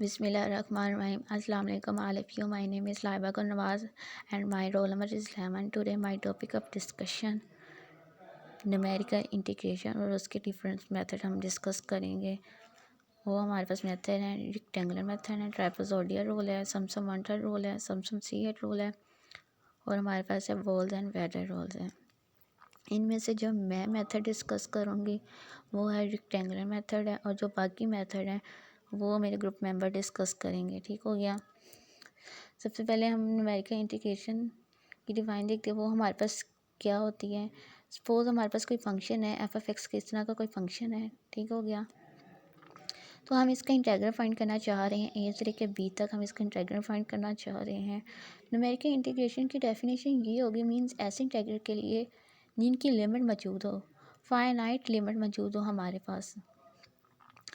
Bismillahirrahmanirrahim. Assalamu alaikum all of you. My name is Laiba Nawaz and my roll number is 11. Today my topic of discussion numerical integration और उसके different method हम discuss करेंगे। वो हमारे पास method है, rectangular method है, ट्राइपोजोडियल rule है, समसम वंटर rule है, समसम सीएट रूल है और हमारे पास है वोल्स एंड वेडर रूल्स हैं। इनमें से जो मैं मेथड डिस्कस करूँगी वो है रेक्टेंगुलर मेथड है और जो बाकी मेथड है वो मेरे ग्रुप मेंबर डिस्कस करेंगे। ठीक हो गया। सबसे पहले हम न्यूमेरिकल इंटीग्रेशन की डिफाइन देखते हैं। वो हमारे पास क्या होती है। सपोज हमारे पास कोई फंक्शन है एफ एफ एक्स के, इस तरह का कोई फंक्शन है। ठीक हो गया। तो हम इसका इंटीग्रल फाइंड करना चाह रहे हैं, ए से लेकर बी तक हम इसका इंटीग्रल फाइंड करना चाह रहे हैं। न्यूमेरिकल इंटीग्रेशन की डेफिनेशन ये होगी, मींस ऐसे इंटीग्रल के लिए जिनकी लिमिट मौजूद हो, फाइनाइट लिमिट मौजूद हो हमारे पास।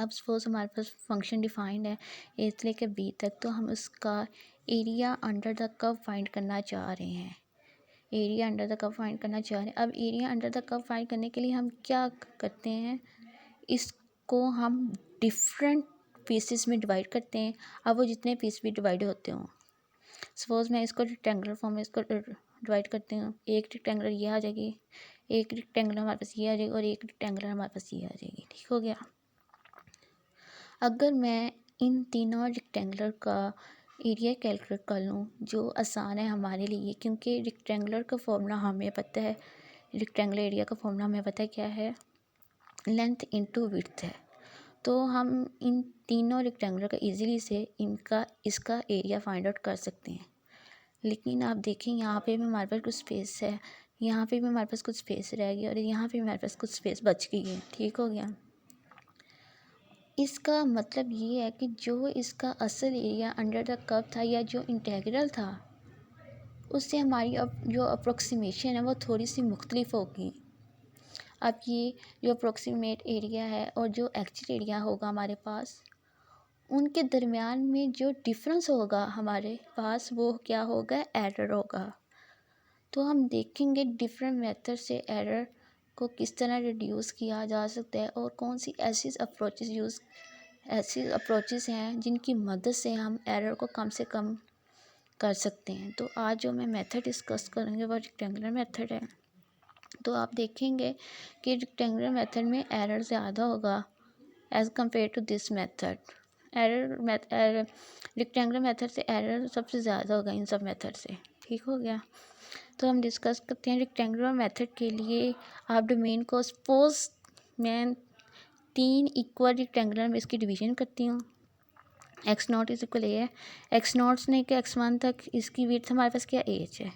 अब सपोज हमारे पास फंक्शन डिफाइंड है ए से लेकर बी तक, तो हम उसका area under the curve find करना चाह रहे हैं। Area under the curve find करना चाह रहे हैं। अब area under the curve find करने के लिए हम क्या करते हैं, इसको हम डिफरेंट पीसेस में डिवाइड करते हैं। अब वो जितने पीस भी डिवाइड होते हों, सपोज मैं इसको रेक्टेंगुलर फॉर्म में इसको डिवाइड करती हूँ। एक रेक्टेंगुलर ये आ जाएगी, एक रेक्टेंगुलर हमारे पास ये आ जाएगी और एक रेक्टेंगुलर हमारे पास ये आ जाएगी। ठीक हो गया। अगर मैं इन तीनों रेक्टेंगुलर का एरिया कैलकुलेट कर लूँ, जो आसान है हमारे लिए, क्योंकि रेक्टेंगुलर का फॉर्मूला हमें पता है, रेक्टेंगुलर एरिया का फॉर्मूला हमें पता है क्या है, लेंथ इनटू विड्थ है। तो हम इन तीनों रेक्टेंगुलर का इजीली से इसका एरिया फाइंड आउट कर सकते हैं। लेकिन आप देखें यहाँ पे भी हमारे पास कुछ स्पेस है, यहाँ पे भी हमारे पास कुछ स्पेस रह गई और यहाँ पे भी हमारे पास कुछ स्पेस बच गई है। ठीक हो गया। इसका मतलब ये है कि जो इसका असल एरिया अंडर द कर्व था या जो इंटीग्रल था, उससे हमारी अब जो अप्रोक्सीमेशन है वो थोड़ी सी मुख्तलिफ होगी। अब ये जो अप्रोक्सीमेट एरिया है और जो एक्चुअल एरिया होगा हमारे पास, उनके दरमियान में जो डिफरेंस होगा हमारे पास, वो क्या होगा, एरर होगा। तो हम देखेंगे डिफरेंट मेथड से एरर को किस तरह रिड्यूस किया जा सकता है और कौन सी ऐसी अप्रोचेस हैं जिनकी मदद से हम एरर को कम से कम कर सकते हैं। तो आज जो मैं मेथड डिस्कस करेंगे वो रेक्टेंगुलर मेथड है। तो आप देखेंगे कि रेक्टेंगुलर मेथड में एरर ज़्यादा होगा as compare to this method. Rectangular method से एरर सबसे ज़्यादा होगा इन सब मेथड से। ठीक हो गया। तो हम डिस्कस करते हैं रेक्टेंगुलर मेथड के लिए। आप डोमेन को सपोज मैं 3 इक्वल रेक्टेंगुलर में इसकी डिवीज़न करती हूँ। एक्स नॉट इज इक्वल ए है, एक्स नॉट से लेकर x1 तक इसकी विड्थ हमारे पास क्या एच है,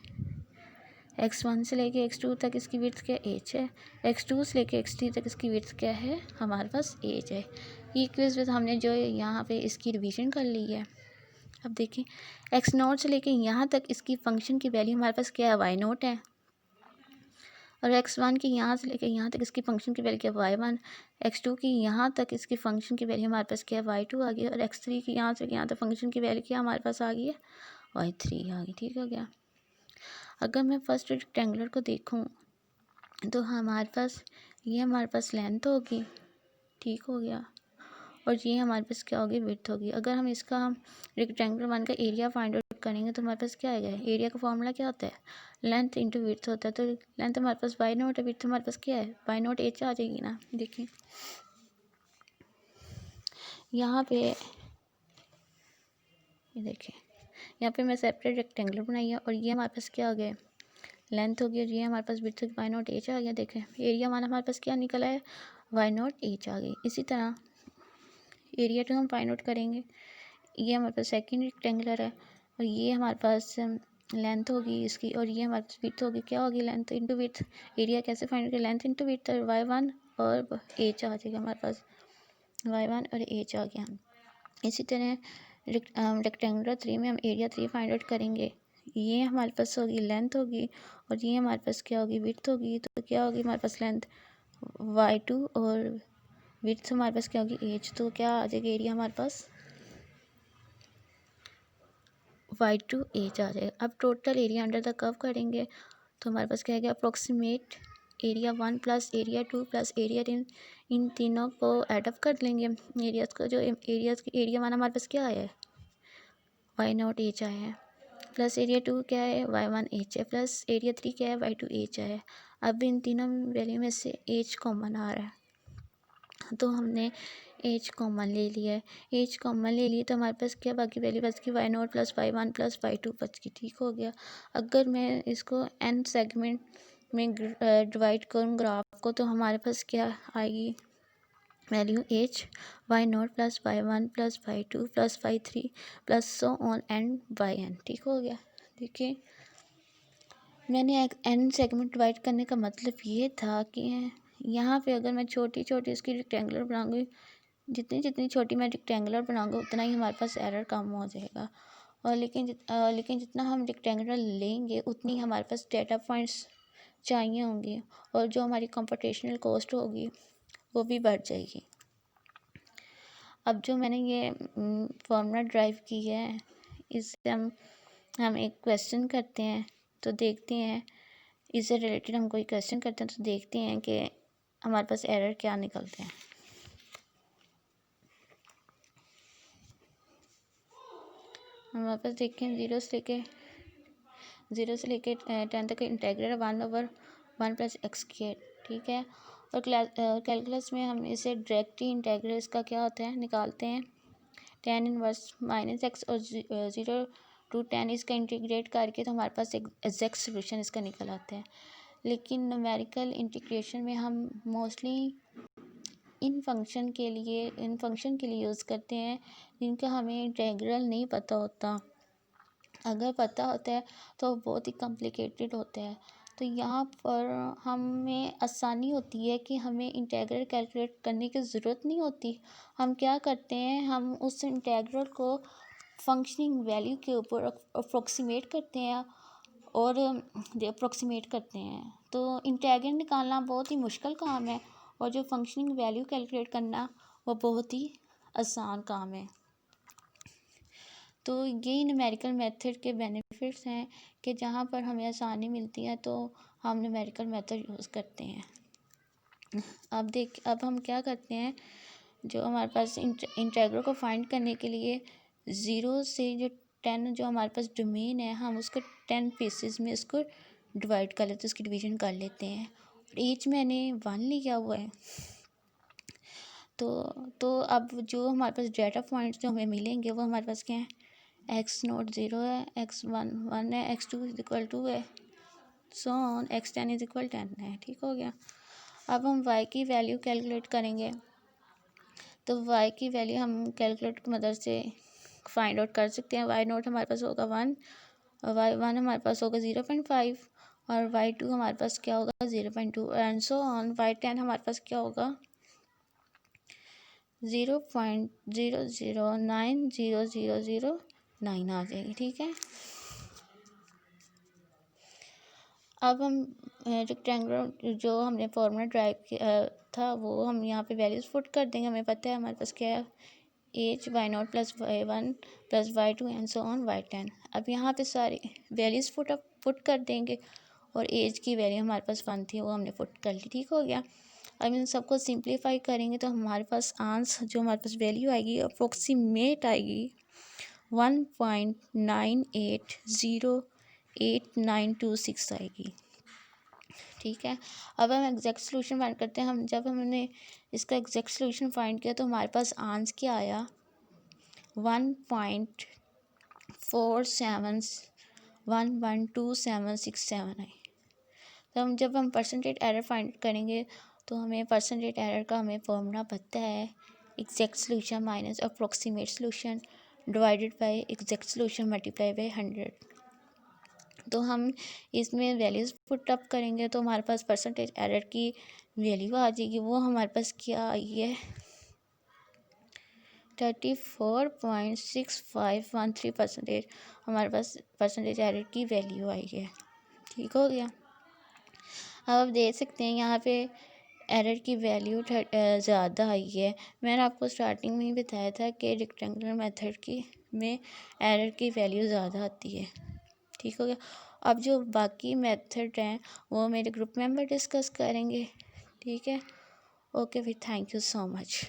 x1 से लेकर x2 तक इसकी विड्थ क्या एच है, x2 से लेकर x3 तक इसकी विड्थ क्या है, हमारे पास एच है। इक्वल्स विद हमने जो यहाँ पे इसकी डिवीज़न कर ली है। अब देखें एक्स नॉट से लेकर यहाँ तक इसकी फ़ंक्शन की वैल्यू हमारे पास क्या है, वाई नॉट है। और x1 की यहाँ से लेकर यहाँ तक इसकी फ़ंक्शन की वैल्यू क्या है, y1। x2 की यहाँ तक इसकी फ़ंक्शन की वैल्यू हमारे पास क्या है, y2 आ गई। और x3 की यहाँ से यहाँ तक फ़ंक्शन की वैल्यू क्या हमारे पास आ गई है, y3 आ गई। ठीक हो गया। अगर मैं फर्स्ट रेक्टेंगुलर को देखूँ तो हमारे पास ये हमारे पास लेंथ होगी। ठीक हो गया। और ये हमारे पास क्या होगी, विड्थ होगी। अगर हम रेक्टेंगुलर वन का एरिया फाइंड आउट करेंगे तो हमारे पास क्या आएगा, एरिया का फॉर्मूला क्या होता है, लेंथ इंटू विड्थ होता है। तो लेंथ हमारे पास वाई नॉट है, विड्थ हमारे पास क्या है, वाई नॉट एच आ जाएगी ना। देखिए यहाँ पे, ये देखिए यहाँ पे मैं सेपरेट रेक्टेंगुलर बनाई है और ये हमारे पास क्या हो गया, लेंथ हो गई और ये हमारे पास विड्थ वाई नॉट एच आ गया। देखें एरिया हमारे पास क्या निकला है, वाई नॉट एच आ गई। इसी तरह एरिया तो हम फाइंड आउट करेंगे। ये हमारे पास सेकंड रेक्टेंगुलर है और ये हमारे पास लेंथ होगी इसकी और ये हमारे पास विड्थ होगी। क्या होगी, लेंथ इंटू विड्थ। एरिया कैसे फाइंड करें, लेंथ इंटू विड्थ, y1 और एच आ जाएगा हमारे पास, y1 और एच आ गया। इसी तरह रेक्टेंगुलर 3 में हम एरिया 3 फाइंड आउट करेंगे। ये हमारे पास होगी लेंथ होगी और ये हमारे पास क्या होगी, विड्थ होगी। तो क्या होगी हमारे पास, लेंथ y2 और विड्थ हमारे पास क्या होगी, एच। तो क्या आ जाएगा एरिया हमारे पास, y2 एच आ जाएगा। अब total area under the curve करेंगे तो हमारे पास क्या आएगा, approximate area 1 plus area 2 plus area 3 इन तीनों को एडअप कर लेंगे। एरियाज़ को, जो एरिया वन हमारे पास क्या आया है, y0 h आया है, प्लस एरिया 2 क्या है, y1 h है, प्लस एरिया 3 क्या है, y2 h है। अब इन तीनों वैल्यू में से h कॉमन आ रहा है, तो हमने h कॉमन ले लिया है। h कॉमन ले लिए तो हमारे पास क्या बाकी वैल्यू बच गई, y0 plus y1 plus y2 बच गई। ठीक हो गया। अगर मैं इसको n सेगमेंट में डिवाइड करूँ ग्राफ को, तो हमारे पास क्या आएगी value, h y0 plus y1 plus y2 plus y3 plus so on and yn। ठीक हो गया। देखिए, मैंने n सेगमेंट डिवाइड करने का मतलब ये था कि यहाँ पे अगर मैं छोटी छोटी इसकी रेक्टेंगुलर बनाऊंगी, जितनी जितनी छोटी मैं रेक्टेंगुलर बनाऊंगा उतना ही हमारे पास एरर कम हो जाएगा। और लेकिन जितना हम रेक्टेंगुलर लेंगे उतनी हमारे पास डेटा पॉइंट्स चाहिए होंगे, और जो हमारी कंप्यूटेशनल कॉस्ट होगी वो भी बढ़ जाएगी। अब जो मैंने ये फॉर्मूला ड्राइव की है, इससे हम एक क्वेश्चन करते हैं, तो देखते हैं इससे रिलेटेड हम कोई क्वेश्चन करते हैं तो देखते हैं कि हमारे पास एरर क्या निकलते हैं। हमारे पास देखें ज़ीरो से लेके 10 तक इंटीग्रल 1/1 प्लस एक्स किया। ठीक है। और कैलकुलस में हम इसे डायरेक्ट ही इंटीग्रल इसका क्या होता है निकालते हैं, tan इनवर्स माइनस एक्स और 0 to 10 इसका इंटीग्रेट करके तो हमारे पास एक एग्जैक्ट सोल्यूशन इसका निकल आता है। लेकिन न्यूमेरिकल इंटीग्रेशन में हम मोस्टली इन फंक्शन के लिए यूज़ करते हैं जिनका हमें इंटीग्रल नहीं पता होता। अगर पता होता है तो बहुत ही कॉम्प्लिकेटेड होता है, तो यहाँ पर हमें आसानी होती है कि हमें इंटीग्रल कैलकुलेट करने की ज़रूरत नहीं होती। हम क्या करते हैं, हम उस इंटीग्रल को फंक्शनिंग वैल्यू के ऊपर अप्रोक्सीमेट करते हैं तो इंटीग्रल निकालना बहुत ही मुश्किल काम है, और जो फंक्शनिंग वैल्यू कैलकुलेट करना वो बहुत ही आसान काम है। तो यही न्यूमेरिकल मेथड के बेनिफिट्स हैं कि जहाँ पर हमें आसानी मिलती है तो हम न्यूमेरिकल मेथड यूज़ करते हैं। अब हम क्या करते हैं, जो हमारे पास इंटीग्रल को फाइंड करने के लिए 0 से जो 10 जो हमारे पास डोमेन है, हम उसको 10 पीसेस में इसको डिवाइड कर लेते हैं, उसकी डिवीजन कर लेते हैं। और एज मैंने 1 लिया हुआ है। तो अब जो हमारे पास डेटा पॉइंट्स जो हमें मिलेंगे वो हमारे पास क्या है, x0 0 है, x1 1 है, x2 = 2 है, सो ऑन x10 = 10 है। ठीक हो गया। अब हम y की वैल्यू कैलकुलेट करेंगे, तो y की वैल्यू हम कैलकुलेटर की मदद से फाइंड आउट कर सकते हैं। y0 हमारे पास होगा 1, और y1 हमारे पास होगा 0.5, और y2 हमारे पास क्या होगा 0.2, एंड सो ऑन y10 हमारे पास क्या होगा 0.00900009 आ जाएगी। ठीक है। अब हम रेक्टेंगुलर जो हमने फॉर्मूला ड्राइव किया था वो हम यहाँ पे वैल्यूज़ पुट कर देंगे। हमें पता है हमारे पास क्या है, as y0 plus y1 plus y2 and so on y10। अब यहाँ पे सारी वैल्यूज़ पुट कर देंगे, और एज की वैल्यू हमारे पास 1 थी वो हमने पुट कर ली। ठीक हो गया। अब इन सबको सिंप्लीफाई करेंगे तो हमारे पास आंसर जो हमारे पास वैल्यू आएगी अप्रोक्सीमेट आएगी 1.980892 आएगी। ठीक है। अब हम एग्जैक्ट सोल्यूशन फाइंड करते हैं। जब हमने इसका एग्जैक्ट सोल्यूशन फाइंड किया तो हमारे पास आंसर क्या आया 1.47112767 आई। तो जब हम परसेंटेज एरर फाइंड करेंगे तो हमें परसेंटेज एरर का फॉर्मूला पता है, exact solution minus approximate solution divided by exact solution multiply by 100। तो हम इसमें वैल्यूज़ पुट अप करेंगे तो हमारे पास परसेंटेज एरर की वैल्यू आ जाएगी। वो हमारे पास क्या आई है 34.6513% हमारे पास परसेंटेज एरर की वैल्यू आई है। ठीक हो गया। अब आप देख सकते हैं यहाँ पे एरर की वैल्यू ज़्यादा आई है। मैंने आपको स्टार्टिंग में ही बताया था कि रेक्टेंगुलर मेथड में एरर की वैल्यू ज़्यादा आती है। ठीक हो गया। अब जो बाकी मेथड हैं वो मेरे ग्रुप मेंबर डिस्कस करेंगे। ठीक है। ओके फिर, थैंक यू सो मच।